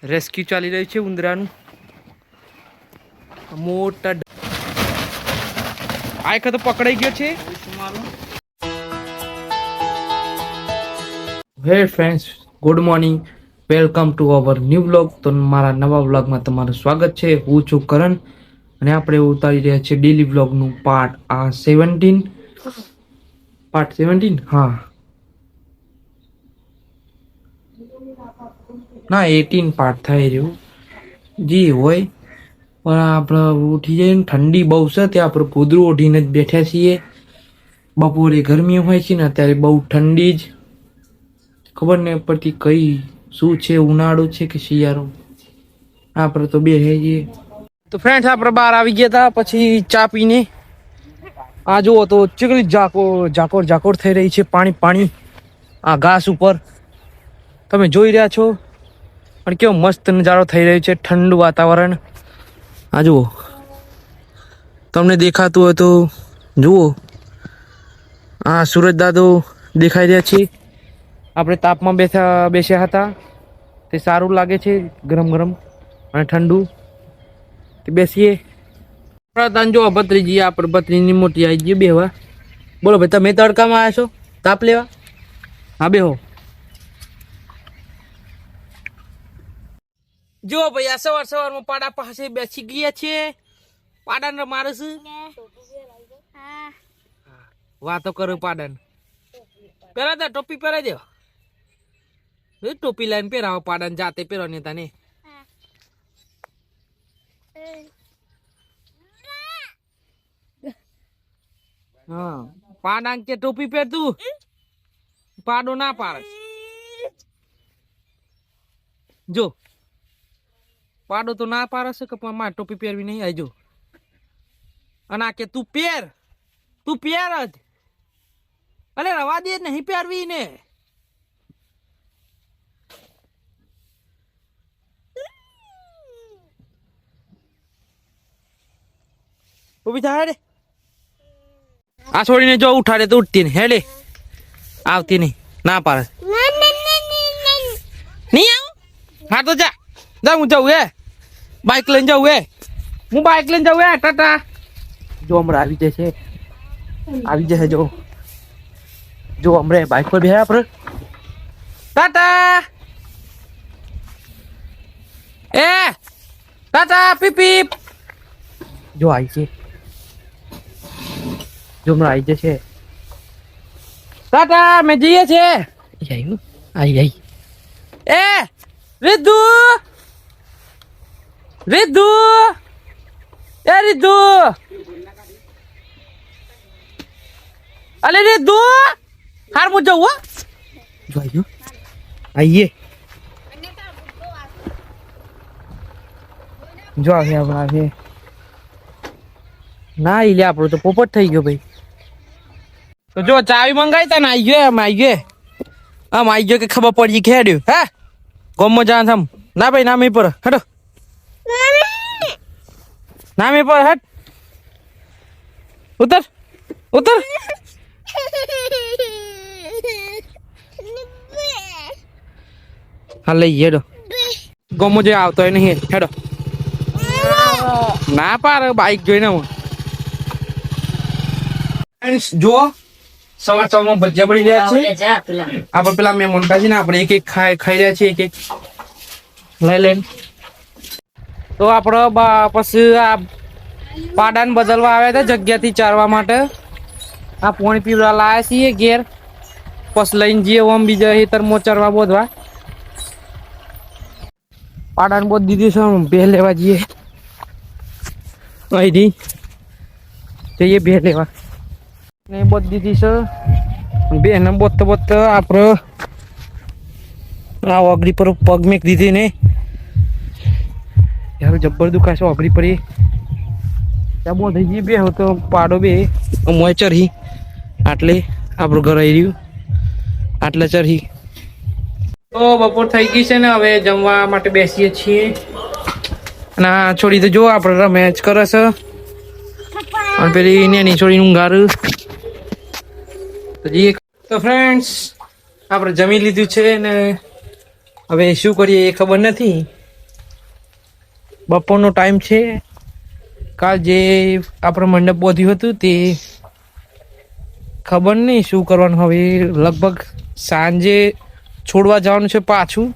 Rescue ચાલી રહ્યું છે ઉંદરાનું. મોટા આ એક તો પકડાઈ ગયો છે. હે friends, good morning, welcome to our new vlog. તો મારા નવા વ્લોગમાં તમારું સ્વાગત છે. હું છું કરણ અને આપણે ઉતારી રહ્યા છીએ ડેલી વ્લોગનું પાર્ટ 17. હા ના 18 પાર્ટ થઈ રહ્યું જી હોય. પણ આપણે ઉઠી જઈએ ને ઠંડી બહુ છે, ત્યાં આપણે ગોદરું ઓઢીને જ બેઠા છીએ. બપોરે ગરમી હોય છે ને અત્યારે બહુ ઠંડી જ. ખબર નહીં પડતી કઈ શું છે, ઉનાળો છે કે શિયાળો. આપણે તો બે જઈએ. તો ફ્રેન્ડ્સ આપણે બહાર આવી ગયા હતા, પછી ચા પીને આ જુઓ તો ચીકણી ઝાકોર થઈ રહી છે. પાણી આ ઘાસ ઉપર તમે જોઈ રહ્યા છો. અને કેવો મસ્ત નજારો થઈ રહ્યો છે, ઠંડુ વાતાવરણ. આ જુઓ, તમને દેખાતું હોય તો જુઓ. આ સુરજ દાદો દેખાઈ રહ્યા છે. આપણે તાપમાં બેસ્યા હતા, તે સારું લાગે છે, ગરમ અને ઠંડુ. તે બેસીએ. જો ભત્રીજી આપણે ભત્રીની મોટી આવી ગઈ બેહવા. બોલો ભાઈ, તમે તડકામાં આવ્યા છો તાપ લેવા? હા બેહો. જો ભાઈ, આ સવારમાં પાડા પાસે બેસી ગયા છે. પાડાને મારે છે, વાતો કરો પાડાને. પહેરા દે ટોપી પહેરાઈ દે. ટોપી લાઈને પહેરાવો પાડાને, જાતે પહેરવાની તને. હા, પાડા કે ટોપી પહેર તું. પાડો ના પાડે. જો પાડો તો ના પાડે છે કે મારે ટોપી પહેરવી નહીં. આવજો. અને આ કે તું પહેર જ. અરે રવા દે, નહીં પહેરવી ને. ઉભી થા હેડે. આ છોડીને જો ઉઠાડે તો ઉઠતી નહીં. હેડે આવતી નહીં, ના પાડે. નહીં આવું. હા તો જા હું જાઉં. બાઇક લઈને જાઉં. હું બાઇક લઈને જાઉં. ટાટા. જો હમણાં આવી જશે. જો હમણાં બાઇક પર બેહ્યા આપણે. ટાટા ટાટા પીપ. જો આવી છે. જો હમણાં આવી જશે. ટાટા મેં જઈએ છે. આવી રીધુ. અલે રીધુ, હાર મું જાઉં. જો આઈએ. જો આવે ના ઈ લે, આપણો તો પોપટ થઈ ગયો ભાઈ. તો જો ચાવી મંગાવી તા ને આવી ગયો. આમ આવી ગયો કે ખબર પડી ખેડ્યું. હે ગોમમાં જા થમ. ના ભાઈ નામી પર હટો. નામી પર હટ. ઉતર. હા લઈ હેડો. ગોમો જે આવતો હોય નહીં. હેડો. ના પાર બાઈક જોઈને જો સવારમાં ભજીયા બની રહ્યા છે. આપણે પેલા મેં મોનકા છે ને, આપણે એક ખાઈ રહ્યા છીએ. એક લઈ લઈને તો આપણે પછી આ પાડાને બદલવા આવ્યા હતા જગ્યાથી ચારવા માટે. આ પાણી પીવડા લાયા છીએ ઘેર. પછી લઈને જઈએ ઓમ બીજા હેતરમાં ચરવા બોધવા. પાડાને બોધ દીધી છે, ભે લેવા જઈએ. અહીંથી જઈએ ભે લેવા. ને બોધ દીધી છે. બેને બોધતો આપણે આ ઓગળી પર પગ મેક દીધી ને યાર જબ્બર દુખાશે. ઓગળી પડી ત્યાં બોધ થઈ ગઈ. બે તો પાડો બે મોય ચરહી. આટલે આપણું ઘર આવી રહ્યું. આટલે ચરહી. તો બપોર થઈ ગઈ છે ને, હવે જમવા માટે બેસીએ છીએ. અને આ છોડી તો જો આપણે રમેચ કરે છે. અને પેલી નેની છોડીને ઊંઘાર. તો ફ્રેન્ડ્સ આપણે જમી લીધું છે ને હવે શું કરીએ એ ખબર નથી. બપોરનો ટાઈમ છે. કાલ જે આપણે મંડપ બોધ્યું હતું તે ખબર નહીં શું કરવાનું હવે. લગભગ સાંજે છોડવા જવાનું છે પાછું.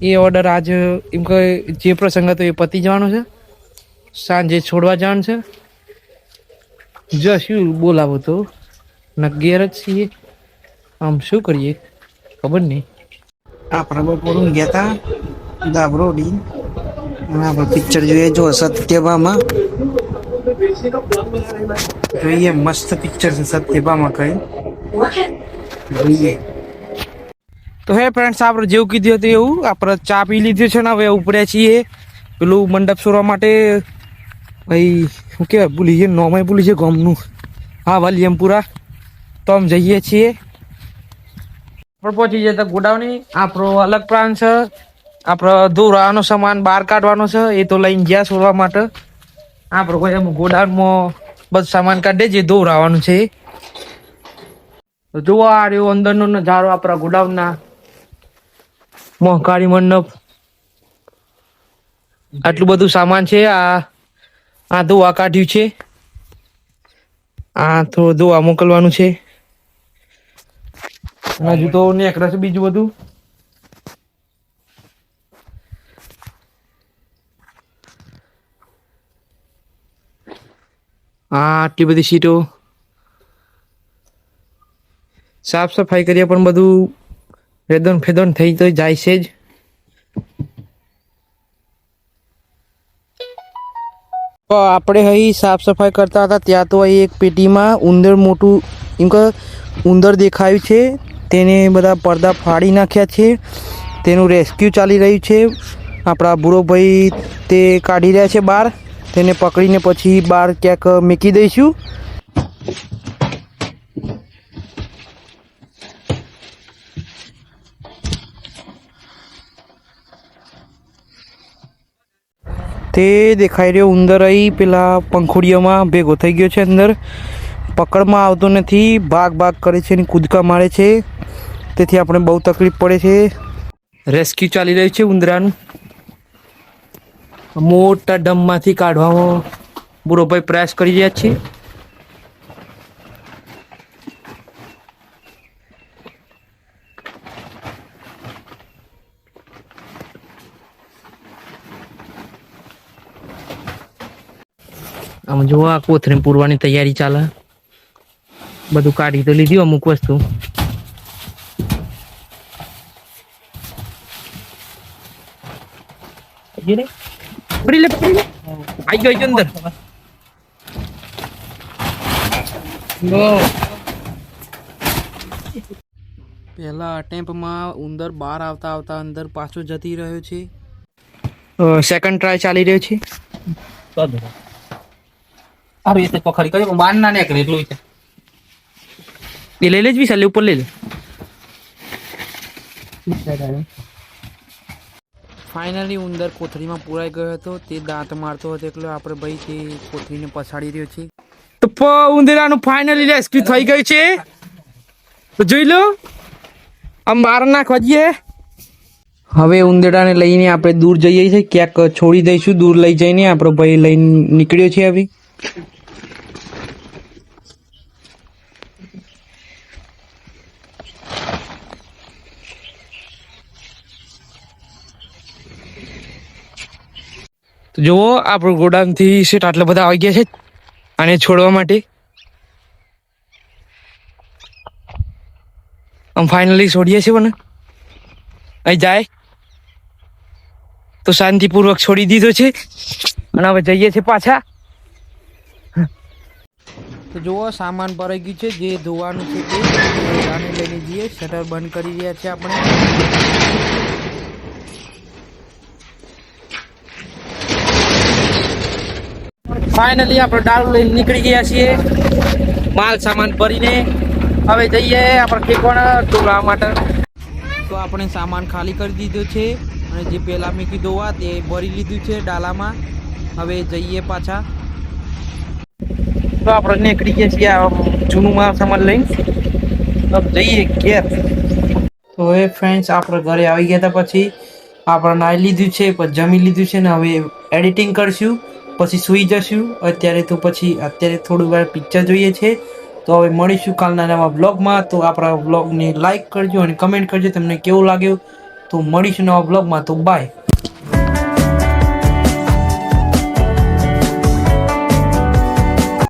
એ ઓર્ડર આજ એમ કે જે પ્રસંગ હતો એ પતી જવાનો છે. સાંજે છોડવા જવાનું છે. જશું બોલાવો તો ઘેર જ છીએ. આમ શું કરીએ ખબર નહીં. આપણે બપોર ગયા હતા દાબરોડી અને આપણે પિક્ચર જોઈએ જો સત્યભામાં જોઈએ. મસ્ત પિક્ચર છે સત્યભામાં કઈ જોઈએ. તો હે ફ્રેન્ડ્સ આપણે જેવું કીધું હતું એવું આપણે ચા પી લીધું છે ને હવે ઉપડ્યા છીએ પેલું મંડપ સોરવા માટે. ભાઈ શું કહેવાય ભૂલી છે નોમાય ભૂલી છે ગામનું. હા વાલિયમપુરા. તો આમ જઈએ છીએ. આપણે પહોંચી જતા ગોડાઉની. આપણો અલગ પ્લાન છે. આપણો દોરાવાનો સામાન બહાર કાઢવાનો છે એ તો લઈને ગયા સોરવા માટે. આપણે કોઈ એમ ગોડાઉનમાં બધું સામાન કાઢે જે દોરાવાનું છે. જોવા આ રહ્યો અંદરનો નજારો આપણા ગોડાઉનના. મોહકાળી મંડપ આટલું બધું સામાન છે. આ દોવા કાઢ્યું છે. આ થોડું દોવા મોકલવાનું છે. હજુ તો નેકળે છે બીજું બધું. આટલી બધી સીટો સાફ સફાઈ કરીએ પણ બધું રેદન ફેદન થઈ તો જાય છે જ. તો આપણે અહીં સાફ સફાઈ કરતા હતા ત્યાં તો અહીં એક પેટીમાં ઉંદર મોટું એમ કે ઉંદર દેખાયું છે. તેને બધા પડદા ફાડી નાખ્યા છે. તેનું રેસ્ક્યુ ચાલી રહ્યું છે. આપણા બુરો ભાઈ તે કાઢી રહ્યા છે બહાર. તેને પકડીને પછી બહાર ક્યાંક મૂકી દઈશું. તે દેખાઈ રહ્યો ઉંદર અહીં પેલા પંખુડીઓમાં ભેગો થઈ ગયો છે. અંદર પકડમાં આવતો નથી. ભાગ કરે છે અને કૂદકા મારે છે. તેથી આપણે બહુ તકલીફ પડે છે. રેસ્ક્યુ ચાલી રહ્યું છે ઉંદરાનું. મોટા ડમમાંથી કાઢવામાં બુરો ભાઈ પ્રયાસ કરી રહ્યા છે. આમ જો આ કોથળી પૂરવાની તૈયારી ચાલે. બધું કાઢી તો લીધું અમુક વસ્તુ. પકડી લે આઈ ગયો અંદર. પહેલા અટેમ્પમાં ઉંદર બહાર આવતા આવતા અંદર પાછો જતી રહ્યો છે. સેકન્ડ ટ્રાય ચાલી રહ્યો છે. અરે એ તો પકડી કરી બાર ના નીકળે એટલું છે. એ લઈ લેજ વિશાલ ઉપર લઈ લે. ફાઇનલી ઉંદર કોથળીમાં પુરાઈ ગયો હતો. તે દાંત મારતો હતો એટલે આપણે ભાઈ તે કોથળીને પછાડી રહ્યો છે. તો ઉંદરાનું ફાઇનલી રેસ્ક્યુ થઈ ગયું છે. તો જોઈ લો આમ બહાર નાખવા જઈએ. હવે ઉંદરાને લઈને આપણે દૂર જઈએ છીએ. ક્યાંક છોડી દઈશું. દૂર લઈ જઈને આપણો ભાઈ લઈને નીકળ્યો છે. હવે તો જુઓ આપણું ગોડાઉનથી સીટ આટલા બધા આવી ગયા છે આને છોડવા માટે. આમ ફાઇનલી છોડીએ છીએ મને અહીં જાય તો શાંતિપૂર્વક છોડી દીધો છે. અને હવે જઈએ છીએ પાછા. તો જુઓ સામાન ભરાઈ ગયું છે. જે ધોવાનું છે તે આને લઈને જઈએ. શટર બંધ કરી રહ્યા છે આપણે. ફાઇનલી આપણે દારૂ લઈને નીકળી ગયા છીએ માલ સામાન ભરીને. હવે જઈએ આપણે ઠેકવાના ટોળા માટે. તો આપણે સામાન ખાલી કરી દીધો છે અને જે પહેલાં મેં કીધું હોવા તે ભરી લીધું છે ડાલામાં. હવે જઈએ પાછા. તો આપણે નીકળી ગયા છીએ જૂનું માલ સામાન લઈને. જઈએ ઘેર. તો હવે ફ્રેન્ડ્સ આપણે ઘરે આવી ગયા હતા પછી આપણે નાહી લીધું છે પછી જમી લીધું છે ને હવે એડિટિંગ કરશું, પછી સૂઈ જશું. અત્યારે થોડી વાર પિક્ચર જોઈએ છે. તો હવે મળીશું કાલના નવા બ્લોગમાં. તો આપણા બ્લોગને લાઈક કરજો અને કમેન્ટ કરજો તમને કેવું લાગ્યું. તો મળીશું નવા બ્લોગમાં. તો બાય.